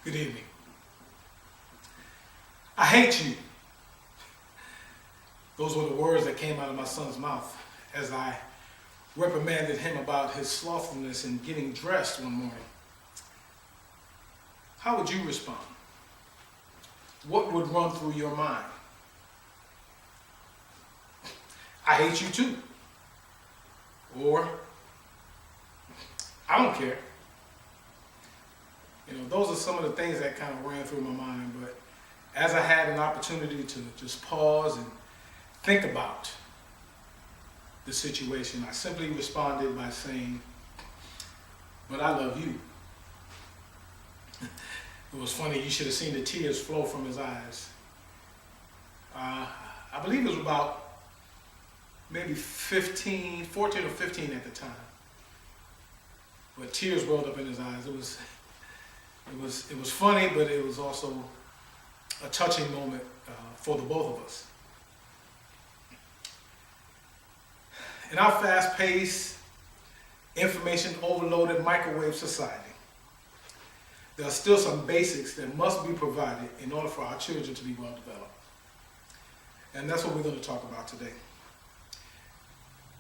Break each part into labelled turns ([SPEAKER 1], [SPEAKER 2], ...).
[SPEAKER 1] Good evening. I hate you. Those were the words that came out of my son's mouth as I reprimanded him about his slothfulness in getting dressed one morning. How would you respond? What would run through your mind? I hate you too. Or, I don't care. Those are some of the things that kind of ran through my mind, but as I had an opportunity to just pause and think about the situation, I simply responded by saying, but I love you. It was funny, you should have seen the tears flow from his eyes. I believe it was about maybe 14 or 15 at the time. But tears welled up in his eyes. It was funny, but it was also a touching moment for the both of us. In our fast-paced, information-overloaded microwave society, there are still some basics that must be provided in order for our children to be well developed. And that's what we're going to talk about today.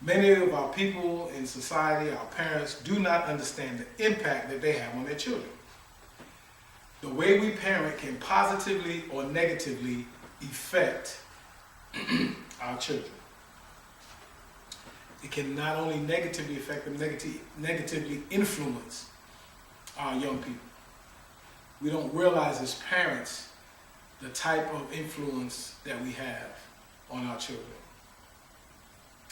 [SPEAKER 1] Many of our people in society, our parents, do not understand the impact that they have on their children. The way we parent can positively or negatively affect our children. It can not only negatively affect them, negatively influence our young people. We don't realize as parents the type of influence that we have on our children.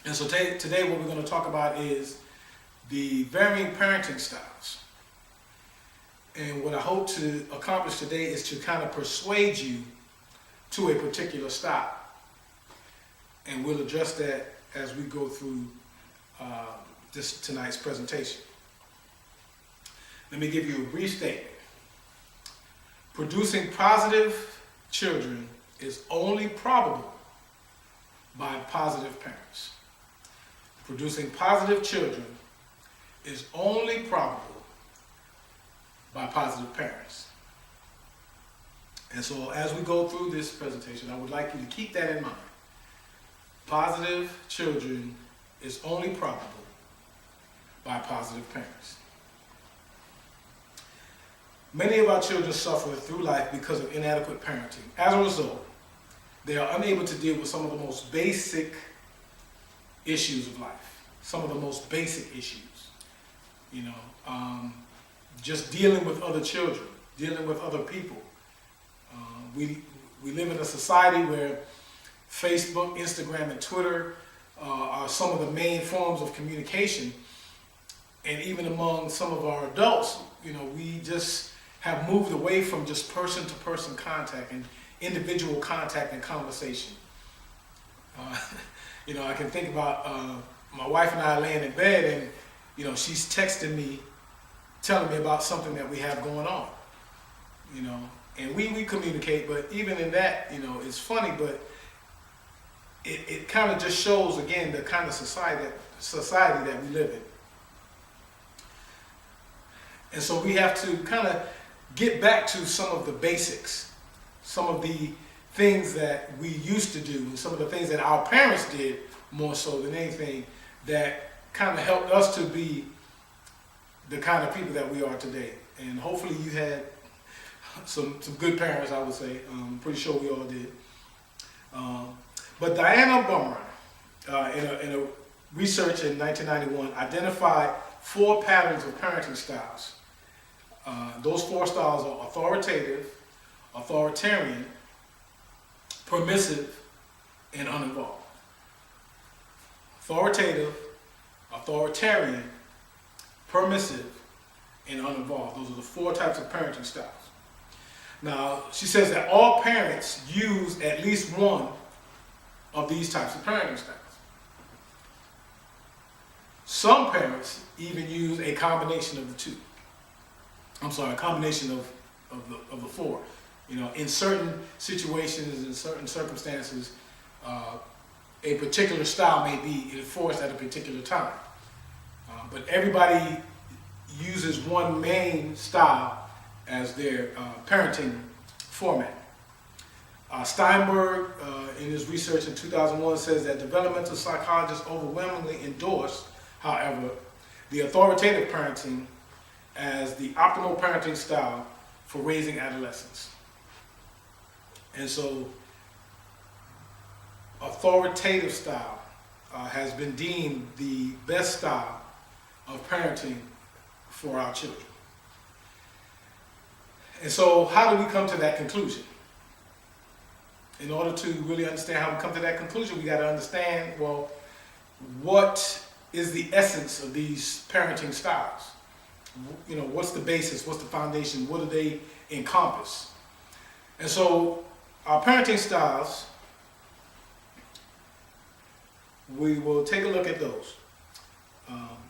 [SPEAKER 1] And so today what we're going to talk about is the varying parenting styles. And what I hope to accomplish today is to kind of persuade you to a particular style. And we'll address that as we go through tonight's presentation. Let me give you a brief statement. Producing positive children is only probable by positive parents. Producing positive children is only probable by positive parents. And so as we go through this presentation, I would like you to keep that in mind. Positive children is only probable by positive parents. Many of our children suffer through life because of inadequate parenting. As a result, they are unable to deal with some of the most basic issues of life. Some of the most basic issues. Just dealing with other children, dealing with other people. We live in a society where Facebook, Instagram, and Twitter are some of the main forms of communication. And even among some of our adults, we just have moved away from just person-to-person contact and individual contact and conversation. I can think about my wife and I laying in bed, and she's texting me, telling me about something that we have going on. And we communicate, but even in that, it's funny, but it kind of just shows again the kind of society that we live in. And so we have to kind of get back to some of the basics, some of the things that we used to do, and some of the things that our parents did more so than anything that kind of helped us to be the kind of people that we are today. And hopefully you had some good parents, I would say. I'm pretty sure we all did. But Diana Bummer, in a research in 1991, identified 4 patterns of parenting styles. Those 4 styles are authoritative, authoritarian, permissive, and uninvolved. Authoritative, authoritarian, permissive, and uninvolved. Those are the 4 types of parenting styles. Now, she says that all parents use at least one of these types of parenting styles. Some parents even use a combination of the two. A combination of the 4. In certain situations, in certain circumstances, a particular style may be enforced at a particular time. But everybody uses one main style as their parenting format. Steinberg, in his research in 2001, says that developmental psychologists overwhelmingly endorse, however, the authoritative parenting as the optimal parenting style for raising adolescents. And so, authoritative style has been deemed the best style of parenting for our children. And so, how do we come to that conclusion? In order to really understand how we come to that conclusion, we got to understand, well, what is the essence of these parenting styles? You know, what's the basis? What's the foundation? What do they encompass? And so, our parenting styles, we will take a look at those.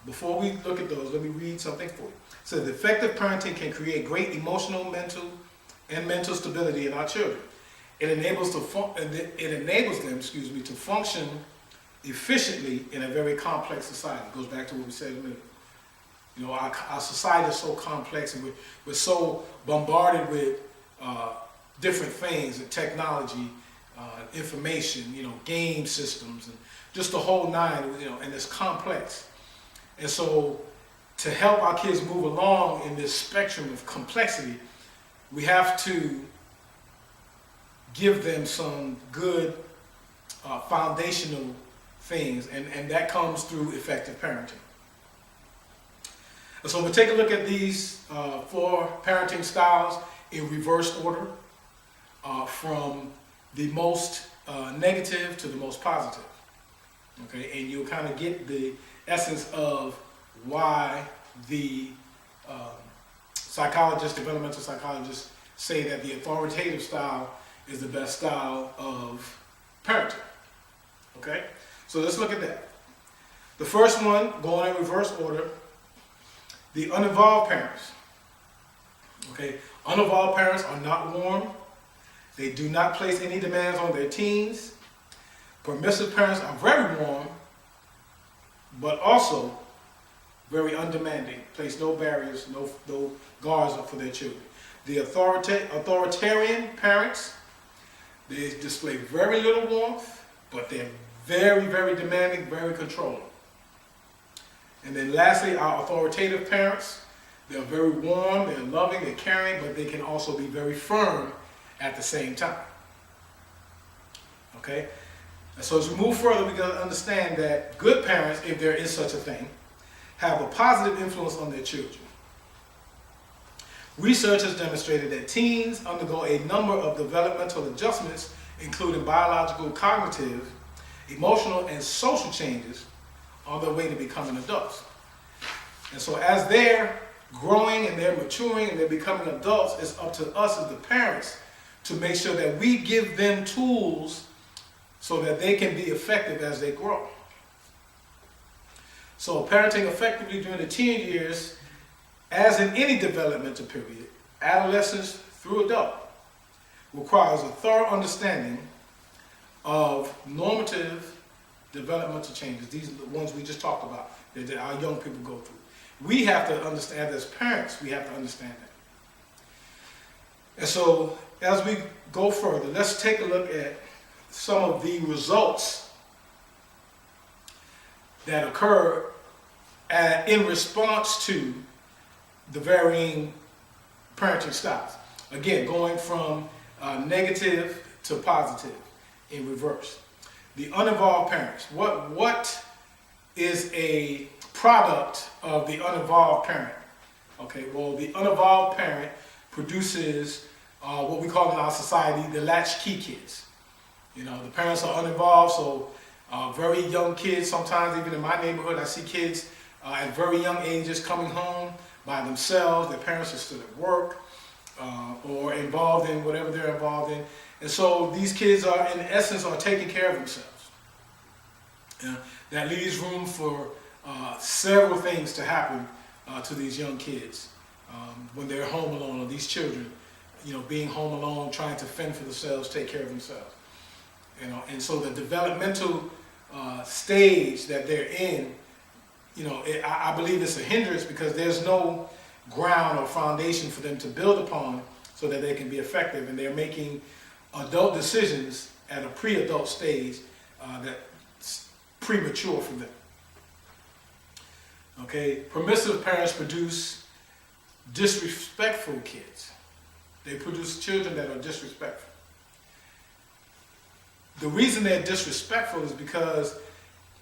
[SPEAKER 1] Before we look at those, let me read something for you. It says, effective parenting can create great emotional, mental stability in our children. It enables them, to function efficiently in a very complex society. It goes back to what we said a minute ago. You know, our society is so complex, and we're so bombarded with different things, and technology, information, you know, game systems, and just the whole nine, you know, and it's complex. And so, to help our kids move along in this spectrum of complexity, we have to give them some good foundational things, and that comes through effective parenting. And so we'll take a look at these 4 parenting styles in reverse order, from the most negative to the most positive. Okay, and you'll kind of get the essence of why the developmental psychologists say that the authoritative style is the best style of parenting. Okay, so let's look at that. The first one, going in reverse order, the uninvolved parents. Okay, uninvolved parents are not warm. They do not place any demands on their teens. Permissive parents are very warm, but also very undemanding. Place no barriers, no guards up for their children. The authoritarian parents, they display very little warmth, but they're very, very demanding, very controlling. And then lastly, our authoritative parents, they're very warm, they're loving, they're caring, but they can also be very firm at the same time. Okay? And so as we move further, we got to understand that good parents, if there is such a thing, have a positive influence on their children. Research has demonstrated that teens undergo a number of developmental adjustments, including biological, cognitive, emotional, and social changes on their way to becoming adults. And so as they're growing and they're maturing and they're becoming adults, it's up to us as the parents to make sure that we give them tools so that they can be effective as they grow. So parenting effectively during the teen years, as in any developmental period, adolescence through adult, requires a thorough understanding of normative developmental changes. These are the ones we just talked about that our young people go through. We have to understand, as parents, we have to understand that. And so, as we go further, let's take a look at some of the results that occur in response to the varying parenting styles. Again, going from negative to positive in reverse. The uninvolved parents. What is a product of the uninvolved parent? Okay, well, the uninvolved parent produces what we call in our society the latchkey kids. You know, the parents are uninvolved, so very young kids, sometimes even in my neighborhood, I see kids at very young ages coming home by themselves. Their parents are still at work or involved in whatever they're involved in. And so these kids are, in essence, are taking care of themselves. That leaves room for several things to happen to these young kids when they're home alone, or these children, you know, being home alone, trying to fend for themselves, take care of themselves. You know, and so the developmental stage that they're in, you know, I believe it's a hindrance because there's no ground or foundation for them to build upon so that they can be effective, and they're making adult decisions at a pre-adult stage that's premature for them. Okay, permissive parents produce disrespectful kids. They produce children that are disrespectful. The reason they're disrespectful is because,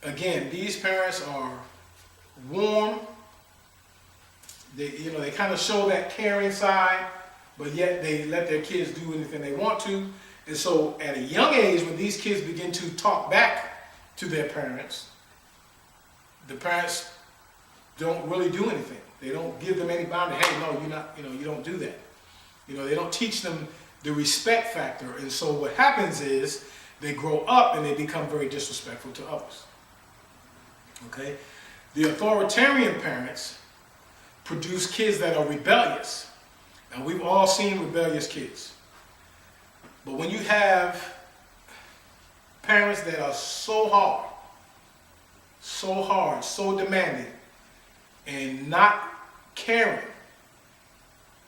[SPEAKER 1] again, these parents are warm. They kind of show that caring side, but yet they let their kids do anything they want to. And so at a young age, when these kids begin to talk back to their parents, the parents don't really do anything. They don't give them any boundary. Hey, no, you're not, you don't do that. They don't teach them the respect factor. And so what happens is they grow up and they become very disrespectful to others. Okay? The authoritarian parents produce kids that are rebellious. And we've all seen rebellious kids. But when you have parents that are so hard, so demanding, and not caring,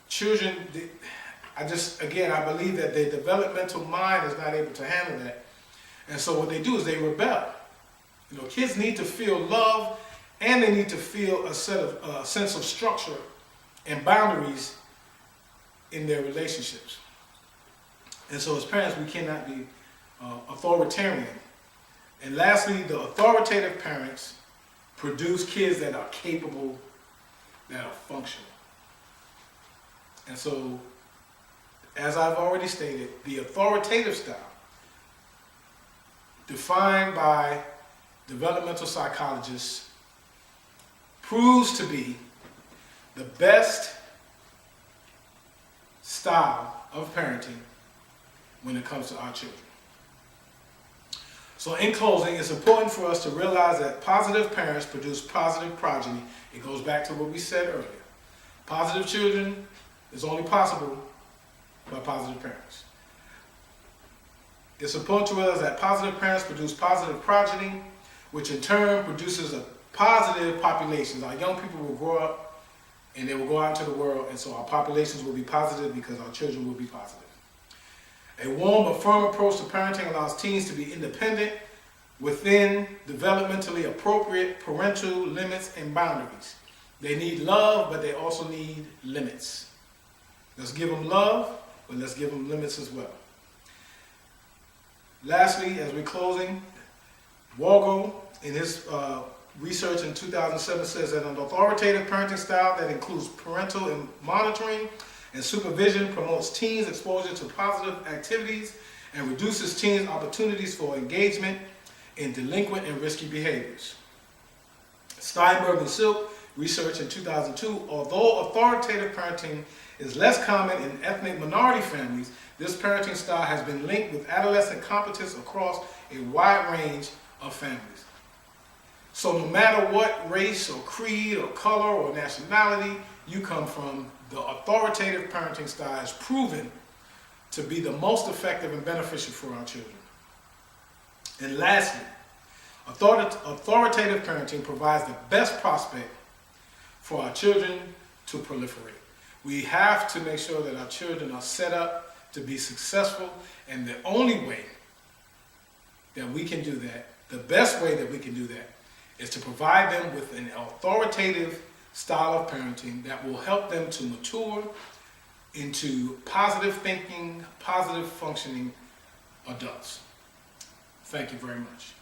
[SPEAKER 1] children, I believe that their developmental mind is not able to handle that. And so what they do is they rebel. Kids need to feel love, and they need to feel a sense of structure and boundaries in their relationships. And so as parents, we cannot be authoritarian. And lastly, the authoritative parents produce kids that are capable, that are functional. And so, as I've already stated, the authoritative style, defined by developmental psychologists, proves to be the best style of parenting when it comes to our children. So in closing, it's important for us to realize that positive parents produce positive progeny. It goes back to what we said earlier. Positive children is only possible by positive parents. It's important to realize that positive parents produce positive progeny, which in turn produces a positive populations. Our young people will grow up and they will go out into the world, and so our populations will be positive because our children will be positive. A warm but firm approach to parenting allows teens to be independent within developmentally appropriate parental limits and boundaries. They need love, but they also need limits. Let's give them love, but let's give them limits as well. Lastly, as we're closing, Walgo, in his research in 2007, says that an authoritative parenting style that includes parental and monitoring and supervision promotes teens' exposure to positive activities and reduces teens' opportunities for engagement in delinquent and risky behaviors. Steinberg and Silk research in 2002, although authoritative parenting is less common in ethnic minority families, this parenting style has been linked with adolescent competence across a wide range of families. So no matter what race or creed or color or nationality you come from, the authoritative parenting style is proven to be the most effective and beneficial for our children. And lastly, authoritative parenting provides the best prospect for our children to proliferate. We have to make sure that our children are set up to be successful, and the only way that we can do that, the best way that we can do that, is to provide them with an authoritative style of parenting that will help them to mature into positive thinking, positive functioning adults. Thank you very much.